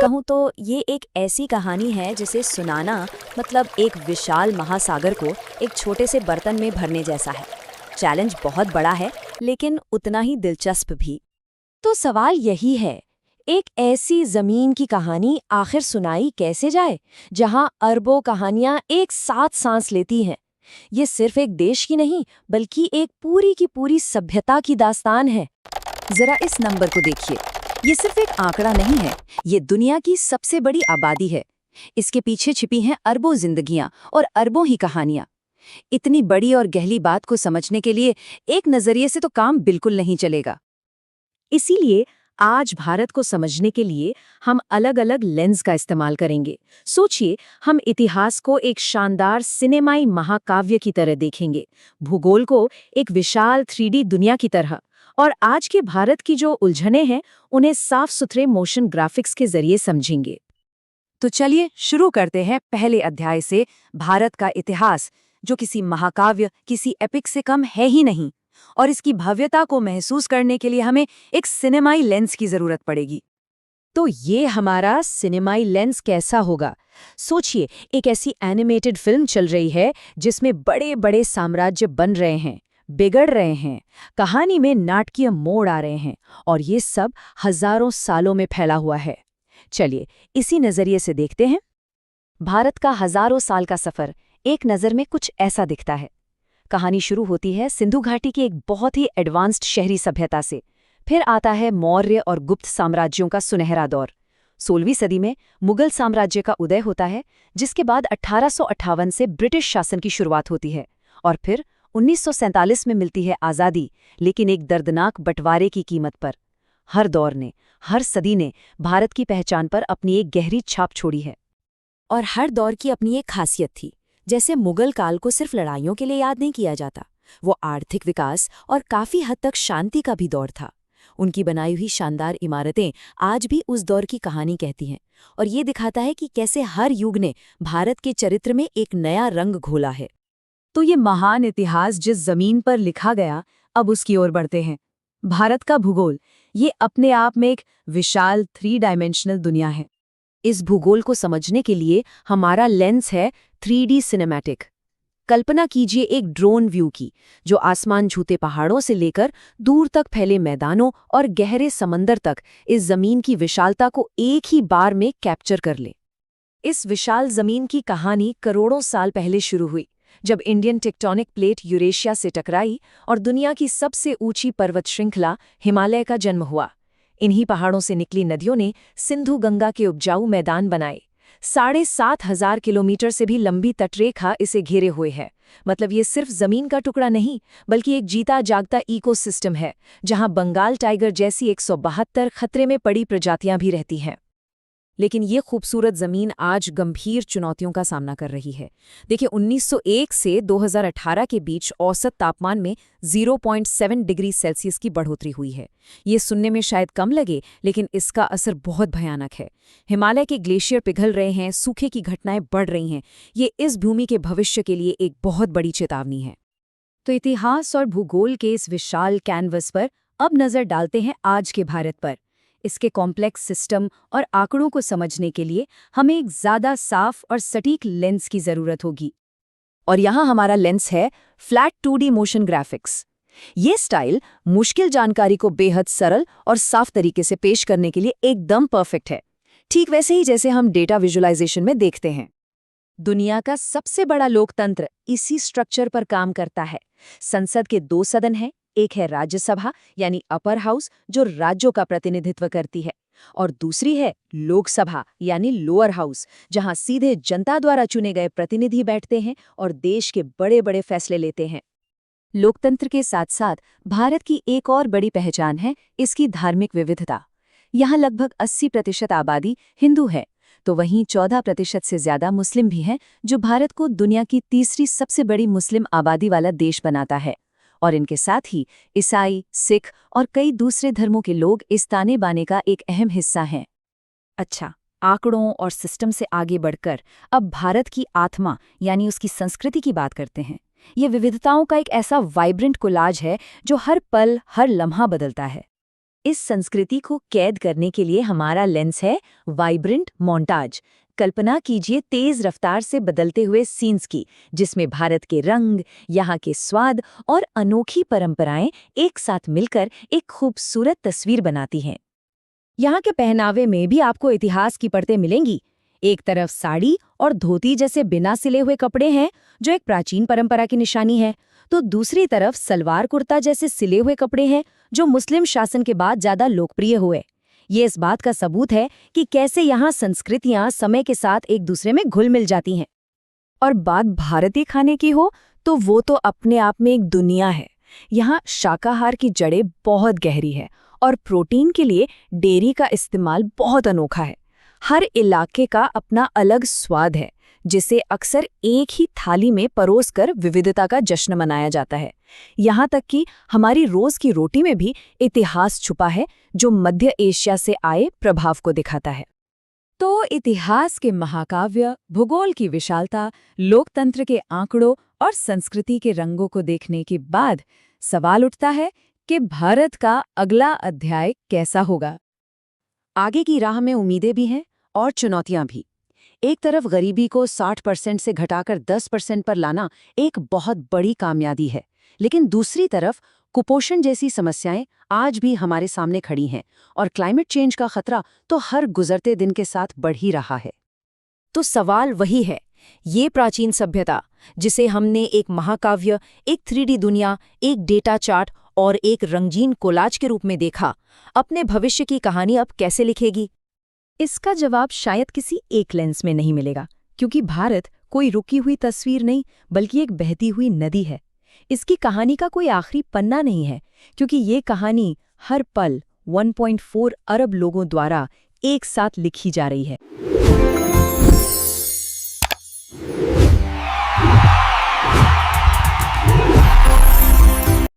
कहूँ तो ये एक ऐसी कहानी है जिसे सुनाना मतलब एक विशाल महासागर को एक छोटे से बर्तन में भरने जैसा है। चैलेंज बहुत बड़ा है लेकिन उतना ही दिलचस्प भी। तो सवाल यही है, एक ऐसी जमीन की कहानी आखिर सुनाई कैसे जाए जहां अरबों कहानियां एक साथ सांस लेती हैं। ये सिर्फ एक देश की नहीं बल्कि एक पूरी की पूरी सभ्यता की दास्तान है। जरा इस नंबर को देखिए, ये सिर्फ एक आंकड़ा नहीं है, ये दुनिया की सबसे बड़ी आबादी है। इसके पीछे छिपी हैं अरबों जिंदगियां और अरबों ही कहानियां। इतनी बड़ी और गहरी बात को समझने के लिए एक नजरिए से तो काम बिल्कुल नहीं चलेगा। इसीलिए आज भारत को समझने के लिए हम अलग अलग लेंस का इस्तेमाल करेंगे। सोचिए, हम इतिहास को एक शानदार सिनेमाई महाकाव्य की तरह देखेंगे, भूगोल को एक विशाल 3D दुनिया की तरह, और आज के भारत की जो उलझनें हैं उन्हें साफ सुथरे मोशन ग्राफिक्स के जरिए समझेंगे। तो चलिए शुरू करते हैं पहले अध्याय से, भारत का इतिहास, जो किसी महाकाव्य, किसी एपिक से कम है ही नहीं। और इसकी भव्यता को महसूस करने के लिए हमें एक सिनेमाई लेंस की जरूरत पड़ेगी। तो ये हमारा सिनेमाई लेंस कैसा होगा? सोचिए, एक ऐसी एनिमेटेड फिल्म चल रही है जिसमें बड़े बड़े साम्राज्य बन रहे हैं, बिगड़ रहे हैं, कहानी में नाटकीय मोड़ आ रहे हैं, और ये सब हजारों सालों में फैला हुआ है। चलिए इसी नजरिए से देखते हैं। भारत का हजारों साल का सफर एक नज़र में कुछ ऐसा दिखता है। कहानी शुरू होती है सिंधु घाटी की एक बहुत ही एडवांस्ड शहरी सभ्यता से। फिर आता है मौर्य और गुप्त साम्राज्यों का सुनहरा दौर। 16वीं सदी में मुगल साम्राज्य का उदय होता है, जिसके बाद 1858 से ब्रिटिश शासन की शुरुआत होती है, और फिर 1947 में मिलती है आज़ादी, लेकिन एक दर्दनाक बंटवारे की कीमत पर। हर दौर ने, हर सदी ने भारत की पहचान पर अपनी एक गहरी छाप छोड़ी है। और हर दौर की अपनी एक खासियत थी। जैसे मुगल काल को सिर्फ लड़ाइयों के लिए याद नहीं किया जाता, वो आर्थिक विकास और काफी हद तक शांति का भी दौर था। उनकी बनाई हुई शानदार इमारतें आज भी उस दौर की कहानी कहती हैं, और ये दिखाता है कि कैसे हर युग ने भारत के चरित्र में एक नया रंग घोला है। तो ये महान इतिहास जिस जमीन पर लिखा गया, अब उसकी ओर बढ़ते हैं। भारत का भूगोल, ये अपने आप में एक विशाल 3 डायमेंशनल दुनिया है। इस भूगोल को समझने के लिए हमारा लेंस है 3D सिनेमैटिक। कल्पना कीजिए एक ड्रोन व्यू की, जो आसमान छूते पहाड़ों से लेकर दूर तक फैले मैदानों और गहरे समंदर तक इस जमीन की विशालता को एक ही बार में कैप्चर कर ले। इस विशाल जमीन की कहानी करोड़ों साल पहले शुरू हुई, जब इंडियन टेक्टोनिक प्लेट यूरेशिया से टकराई और दुनिया की सबसे ऊंची पर्वत श्रृंखला हिमालय का जन्म हुआ। इन्हीं पहाड़ों से निकली नदियों ने सिंधु गंगा के उपजाऊ मैदान बनाए। 7,500 किलोमीटर से भी लंबी तटरेखा इसे घेरे हुए है। मतलब ये सिर्फ जमीन का टुकड़ा नहीं, बल्कि एक जीता जागता इकोसिस्टम है, जहां बंगाल टाइगर जैसी 172 खतरे में पड़ी प्रजातियां भी रहती हैं। लेकिन ये खूबसूरत जमीन आज गंभीर चुनौतियों का सामना कर रही है। देखिए, 1901 से 2018 के बीच औसत तापमान में 0.7 डिग्री सेल्सियस की बढ़ोतरी हुई है। ये सुनने में शायद कम लगे, लेकिन इसका असर बहुत भयानक है। हिमालय के ग्लेशियर पिघल रहे हैं, सूखे की घटनाएं बढ़ रही हैं। ये इस भूमि के भविष्य के लिए एक बहुत बड़ी चेतावनी है। तो इतिहास और भूगोल के इस विशाल कैनवस पर अब नजर डालते हैं आज के भारत पर। इसके कॉम्प्लेक्स सिस्टम और आंकड़ों को समझने के लिए हमें एक ज़्यादा साफ और सटीक लेंस की ज़रूरत होगी। और यहाँ हमारा लेंस है फ्लैट 2D मोशन ग्राफिक्स। ये स्टाइल मुश्किल जानकारी को बेहद सरल और साफ तरीके से पेश करने के लिए एकदम परफेक्ट है, ठीक वैसे ही जैसे हम डेटा विजुअलाइजेशन में देखते हैं। दुनिया का सबसे बड़ा लोकतंत्र इसी स्ट्रक्चर पर काम करता है। संसद के 2 सदन हैं, एक है राज्यसभा यानी अपर हाउस, जो राज्यों का प्रतिनिधित्व करती है, और दूसरी है लोकसभा यानी लोअर हाउस, जहां सीधे जनता द्वारा चुने गए प्रतिनिधि बैठते हैं और देश के बड़े बड़े फैसले लेते हैं। लोकतंत्र के साथ साथ भारत की एक और बड़ी पहचान है इसकी धार्मिक विविधता। यहाँ लगभग 80% आबादी हिंदू है, तो वहीं 14% से ज्यादा मुस्लिम भी हैं, जो भारत को दुनिया की तीसरी सबसे बड़ी मुस्लिम आबादी वाला देश बनाता है। और इनके साथ ही ईसाई, सिख और कई दूसरे धर्मों के लोग इस ताने बाने का एक अहम हिस्सा हैं। अच्छा, आंकड़ों और सिस्टम से आगे बढ़कर अब भारत की आत्मा यानी उसकी संस्कृति की बात करते हैं। ये विविधताओं का एक ऐसा वाइब्रेंट कोलाज है जो हर पल, हर लम्हा बदलता है। इस संस्कृति को कैद करने के लिए हमारा लेंस है वाइब्रेंट मोन्टाज। कल्पना कीजिए तेज रफ्तार से बदलते हुए सीन्स की, जिसमें भारत के रंग, यहाँ के स्वाद और अनोखी परंपराएं एक साथ मिलकर एक खूबसूरत तस्वीर बनाती हैं। यहाँ के पहनावे में भी आपको इतिहास की परतें मिलेंगी। एक तरफ साड़ी और धोती जैसे बिना सिले हुए कपड़े हैं, जो एक प्राचीन परंपरा की निशानी है, तो दूसरी तरफ सलवार कुर्ता जैसे सिले हुए कपड़े हैं, जो मुस्लिम शासन के बाद ज्यादा लोकप्रिय हुए। ये इस बात का सबूत है कि कैसे यहाँ संस्कृतियां समय के साथ एक दूसरे में घुल मिल जाती हैं। और बात भारतीय खाने की हो तो वो तो अपने आप में एक दुनिया है। यहाँ शाकाहार की जड़ें बहुत गहरी है और प्रोटीन के लिए डेयरी का इस्तेमाल बहुत अनोखा है। हर इलाके का अपना अलग स्वाद है, जिसे अक्सर एक ही थाली में परोसकर विविधता का जश्न मनाया जाता है। यहाँ तक कि हमारी रोज की रोटी में भी इतिहास छुपा है, जो मध्य एशिया से आए प्रभाव को दिखाता है। तो इतिहास के महाकाव्य, भूगोल की विशालता, लोकतंत्र के आंकड़ों और संस्कृति के रंगों को देखने के बाद सवाल उठता है कि भारत का अगला अध्याय कैसा होगा। आगे की राह में उम्मीदें भी हैं और चुनौतियां भी। एक तरफ गरीबी को 60% से घटाकर 10% पर लाना एक बहुत बड़ी कामयाबी है, लेकिन दूसरी तरफ कुपोषण जैसी समस्याएं आज भी हमारे सामने खड़ी हैं और क्लाइमेट चेंज का खतरा तो हर गुजरते दिन के साथ बढ़ ही रहा है। तो सवाल वही है, ये प्राचीन सभ्यता जिसे हमने एक महाकाव्य, एक 3D दुनिया, एक डेटा चार्ट और एक रंगीन कोलाज के रूप में देखा, अपने भविष्य की कहानी अब कैसे लिखेगी? इसका जवाब शायद किसी एक लेंस में नहीं मिलेगा, क्योंकि भारत कोई रुकी हुई तस्वीर नहीं, बल्कि एक बहती हुई नदी है। इसकी कहानी का कोई आखिरी पन्ना नहीं है, क्योंकि ये कहानी हर पल 1.4 अरब लोगों द्वारा एक साथ लिखी जा रही है।